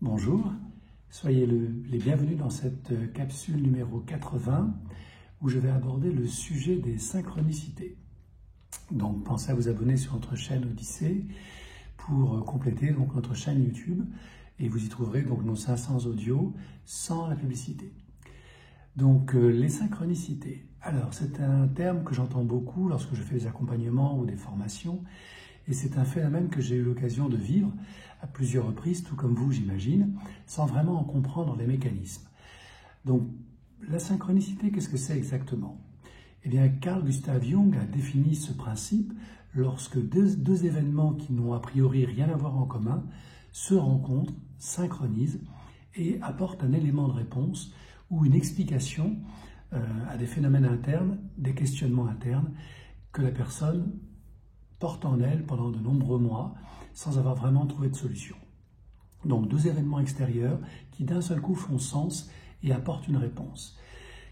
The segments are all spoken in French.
Bonjour, soyez les bienvenus dans cette capsule numéro 80 où je vais aborder le sujet des synchronicités. Donc pensez à vous abonner sur notre chaîne Odyssée pour compléter donc notre chaîne YouTube et vous y trouverez donc nos 500 audios sans la publicité. Donc les synchronicités. Alors c'est un terme que j'entends beaucoup lorsque je fais des accompagnements ou des formations et c'est un phénomène que j'ai eu l'occasion de vivre à plusieurs reprises, tout comme vous j'imagine, sans vraiment en comprendre les mécanismes. Donc la synchronicité, qu'est-ce que c'est exactement? Eh bien Carl Gustav Jung a défini ce principe lorsque deux événements qui n'ont a priori rien à voir en commun se rencontrent, synchronisent et apportent un élément de réponse ou une explication à des phénomènes internes, des questionnements internes que la personne porte en elle pendant de nombreux mois sans avoir vraiment trouvé de solution. Donc deux événements extérieurs qui d'un seul coup font sens et apportent une réponse.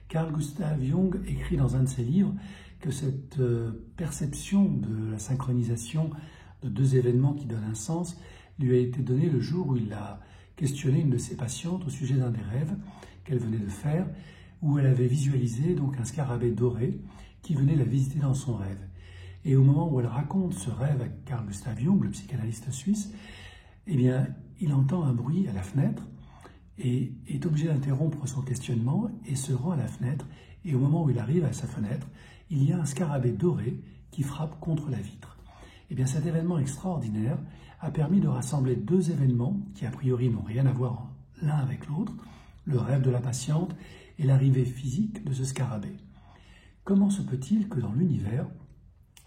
Carl Gustav Jung écrit dans un de ses livres que cette perception de la synchronisation de deux événements qui donnent un sens lui a été donnée le jour où il a questionné une de ses patientes au sujet d'un des rêves qu'elle venait de faire, où elle avait visualisé donc un scarabée doré qui venait la visiter dans son rêve. Et au moment où elle raconte ce rêve à Carl Gustav Jung, le psychanalyste suisse, eh bien, il entend un bruit à la fenêtre et est obligé d'interrompre son questionnement et se rend à la fenêtre. Et au moment où il arrive à sa fenêtre, il y a un scarabée doré qui frappe contre la vitre. Eh bien, cet événement extraordinaire a permis de rassembler deux événements qui, a priori, n'ont rien à voir l'un avec l'autre, le rêve de la patiente et l'arrivée physique de ce scarabée. Comment se peut-il que dans l'univers,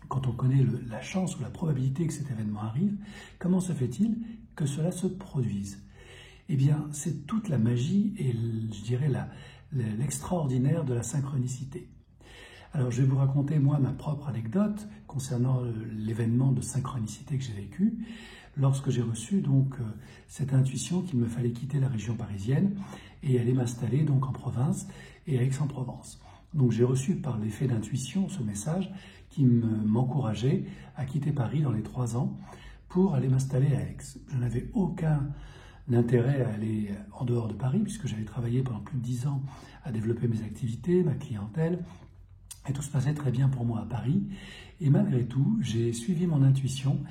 quand on connaît la chance ou la probabilité que cet événement arrive, comment se fait-il que cela se produise? Eh bien, c'est toute la magie et, je dirais, l'extraordinaire de la synchronicité. Alors, je vais vous raconter, moi, ma propre anecdote concernant l'événement de synchronicité que j'ai vécu lorsque j'ai reçu donc cette intuition qu'il me fallait quitter la région parisienne et aller m'installer donc en province et à Aix-en-Provence. Donc, j'ai reçu par l'effet d'intuition ce message qui m'encourageait à quitter Paris dans les 3 ans pour aller m'installer à Aix. Je n'avais aucun intérêt à aller en dehors de Paris puisque j'avais travaillé pendant plus de 10 ans à développer mes activités, ma clientèle, et tout se passait très bien pour moi à Paris. Et malgré tout, j'ai suivi mon intuition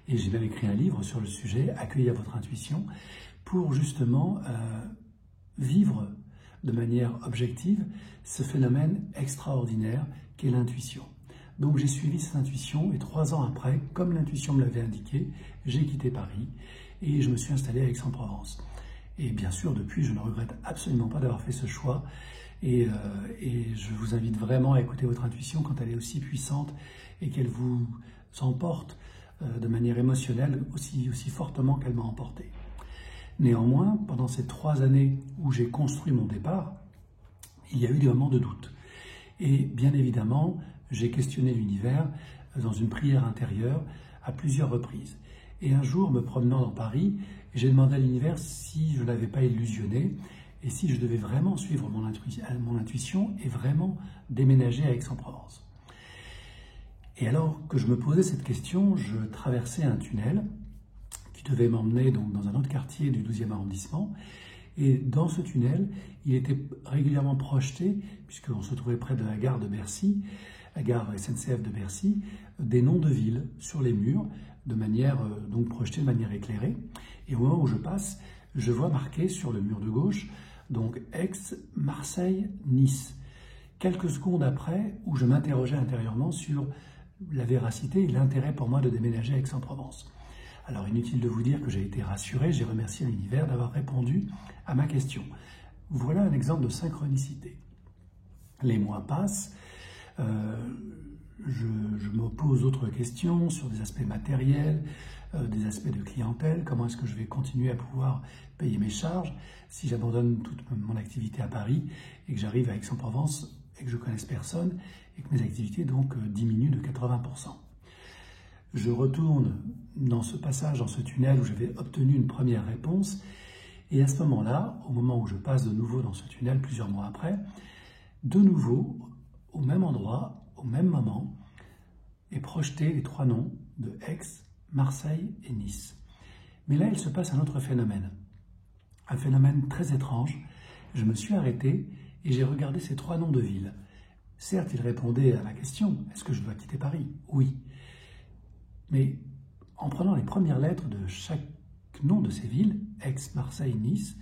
et j'ai même écrit un livre sur le sujet, Accueillir votre intuition, pour justement vivre de manière objective ce phénomène extraordinaire qu'est l'intuition. Donc j'ai suivi cette intuition et 3 ans après, comme l'intuition me l'avait indiqué, j'ai quitté Paris et je me suis installé à Aix-en-Provence. Et bien sûr, depuis, je ne regrette absolument pas d'avoir fait ce choix et je vous invite vraiment à écouter votre intuition quand elle est aussi puissante et qu'elle vous emporte de manière émotionnelle aussi fortement qu'elle m'a emporté. Néanmoins, pendant ces 3 années où j'ai construit mon départ, il y a eu des moments de doute. Et bien évidemment, j'ai questionné l'univers dans une prière intérieure à plusieurs reprises. Et un jour, me promenant dans Paris, j'ai demandé à l'univers si je n'avais pas illusionné et si je devais vraiment suivre mon intuition et vraiment déménager à Aix-en-Provence. Et alors que je me posais cette question, je traversais un tunnel qui devait m'emmener donc dans un autre quartier du 12e arrondissement. Et dans ce tunnel, il était régulièrement projeté, puisqu'on se trouvait près de la gare de Bercy, la gare SNCF de Bercy, des noms de villes sur les murs, de manière donc projetés de manière éclairée. Et au moment où je passe, je vois marqué sur le mur de gauche, donc Aix, Marseille, Nice. Quelques secondes après, où je m'interrogeais intérieurement sur la véracité et l'intérêt pour moi de déménager à Aix-en-Provence. Alors inutile de vous dire que j'ai été rassuré, j'ai remercié l'univers d'avoir répondu à ma question. Voilà un exemple de synchronicité. Les mois passent, je me pose d'autres questions sur des aspects matériels, des aspects de clientèle, comment est-ce que je vais continuer à pouvoir payer mes charges si j'abandonne toute mon activité à Paris et que j'arrive à Aix-en-Provence et que je ne connaisse personne et que mes activités donc diminuent de 80%. Je retourne dans ce passage, dans ce tunnel où j'avais obtenu une première réponse et à ce moment-là, au moment où je passe de nouveau dans ce tunnel plusieurs mois après, de nouveau, au même endroit, au même moment, est projeté les 3 noms de Aix, Marseille et Nice. Mais là, il se passe un autre phénomène. Un phénomène très étrange. Je me suis arrêté et j'ai regardé ces 3 noms de villes. Certes, ils répondaient à ma question, est-ce que je dois quitter Paris? Oui. Mais en prenant les premières lettres de chaque nom de ces villes, Aix, Marseille, Nice,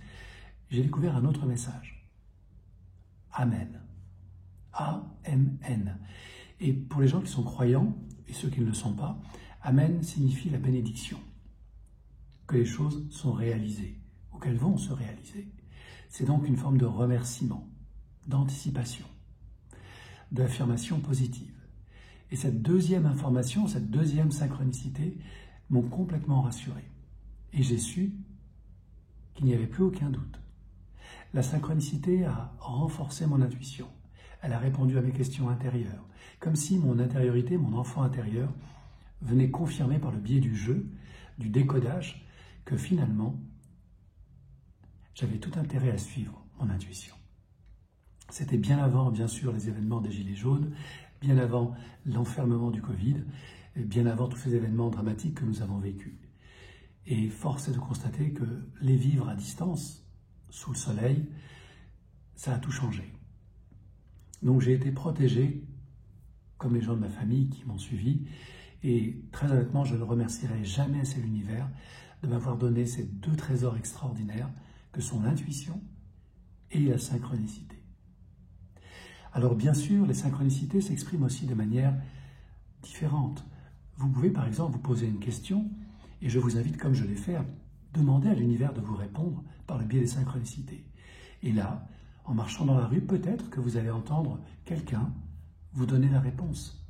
j'ai découvert un autre message. Amen. A-M-N. Et pour les gens qui sont croyants, et ceux qui ne le sont pas, Amen signifie la bénédiction. Que les choses sont réalisées, ou qu'elles vont se réaliser. C'est donc une forme de remerciement, d'anticipation, d'affirmation positive. Et cette deuxième information, cette deuxième synchronicité m'ont complètement rassuré. Et j'ai su qu'il n'y avait plus aucun doute. La synchronicité a renforcé mon intuition. Elle a répondu à mes questions intérieures, comme si mon intériorité, mon enfant intérieur, venait confirmer par le biais du jeu, du décodage, que finalement, j'avais tout intérêt à suivre mon intuition. C'était bien avant, bien sûr, les événements des Gilets jaunes, bien avant l'enfermement du Covid, et bien avant tous ces événements dramatiques que nous avons vécus. Et force est de constater que les vivre à distance, sous le soleil, ça a tout changé. Donc j'ai été protégé, comme les gens de ma famille qui m'ont suivi, et très honnêtement, je ne remercierai jamais assez l'univers de m'avoir donné ces 2 trésors extraordinaires que sont l'intuition et la synchronicité. Alors bien sûr, les synchronicités s'expriment aussi de manière différente. Vous pouvez par exemple vous poser une question, et je vous invite, comme je l'ai fait, à demander à l'univers de vous répondre par le biais des synchronicités. Et là, en marchant dans la rue, peut-être que vous allez entendre quelqu'un vous donner la réponse.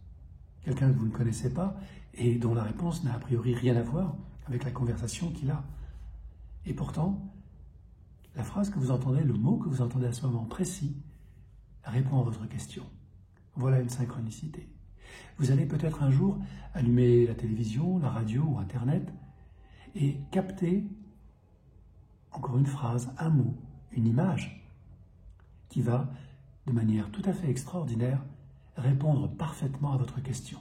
Quelqu'un que vous ne connaissez pas et dont la réponse n'a a priori rien à voir avec la conversation qu'il a. Et pourtant, la phrase que vous entendez, le mot que vous entendez à ce moment précis, répond à votre question. Voilà une synchronicité. Vous allez peut-être un jour allumer la télévision, la radio ou Internet et capter encore une phrase, un mot, une image qui va, de manière tout à fait extraordinaire, répondre parfaitement à votre question.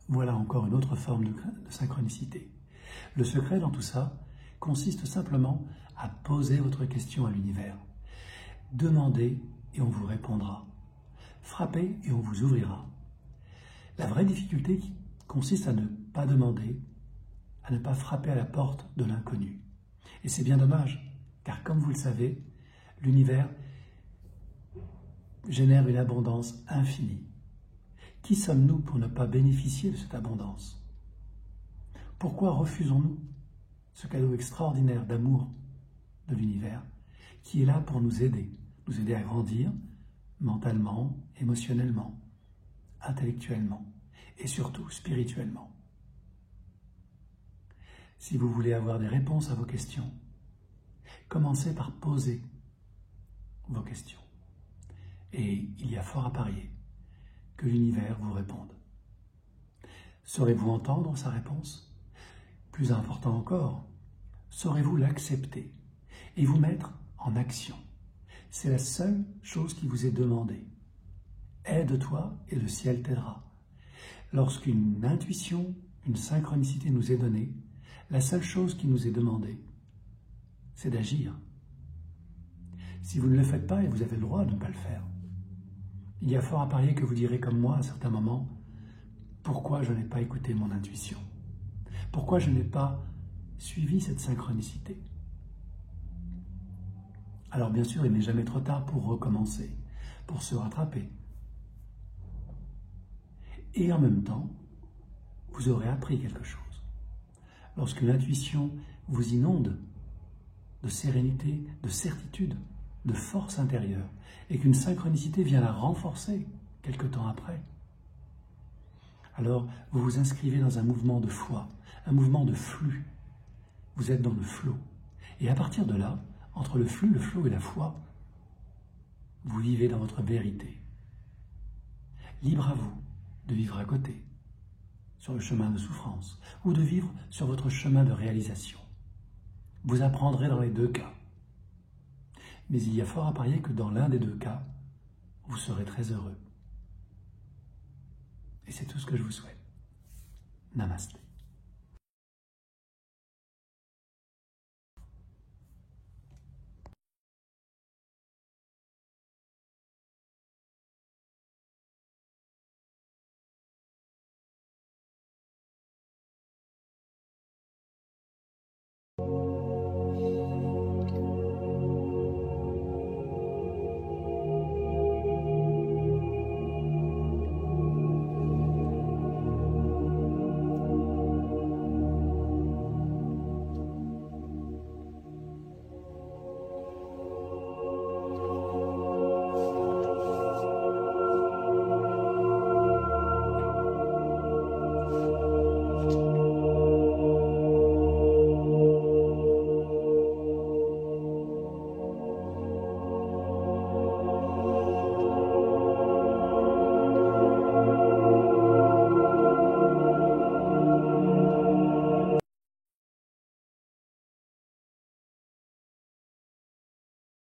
Voilà encore une autre forme de synchronicité. Le secret dans tout ça consiste simplement à poser votre question à l'univers. Demandez et on vous répondra. Frappez et on vous ouvrira. La vraie difficulté consiste à ne pas demander, à ne pas frapper à la porte de l'inconnu. Et c'est bien dommage, car comme vous le savez, l'univers génère une abondance infinie. Qui sommes-nous pour ne pas bénéficier de cette abondance? Pourquoi refusons-nous ce cadeau extraordinaire d'amour de l'univers qui est là pour nous aider à grandir mentalement, émotionnellement, intellectuellement et surtout spirituellement? Si vous voulez avoir des réponses à vos questions, commencez par poser vos questions. Et il y a fort à parier que l'univers vous réponde. Saurez-vous entendre sa réponse? Plus important encore, saurez-vous l'accepter et vous mettre en action? C'est la seule chose qui vous est demandée. Aide-toi et le ciel t'aidera. Lorsqu'une intuition, une synchronicité nous est donnée, la seule chose qui nous est demandée, c'est d'agir. Si vous ne le faites pas, et vous avez le droit de ne pas le faire, il y a fort à parier que vous direz comme moi à certains moments, pourquoi je n'ai pas écouté mon intuition? Pourquoi je n'ai pas suivi cette synchronicité? Alors bien sûr, il n'est jamais trop tard pour recommencer, pour se rattraper. Et en même temps, vous aurez appris quelque chose. Lorsqu'une intuition vous inonde de sérénité, de certitude, de force intérieure, et qu'une synchronicité vient la renforcer quelque temps après, alors vous vous inscrivez dans un mouvement de foi, un mouvement de flux. Vous êtes dans le flot. Et à partir de là, entre le flux, le flow et la foi, vous vivez dans votre vérité. Libre à vous de vivre à côté, sur le chemin de souffrance, ou de vivre sur votre chemin de réalisation. Vous apprendrez dans les 2 cas. Mais il y a fort à parier que dans l'un des 2 cas, vous serez très heureux. Et c'est tout ce que je vous souhaite. Namasté.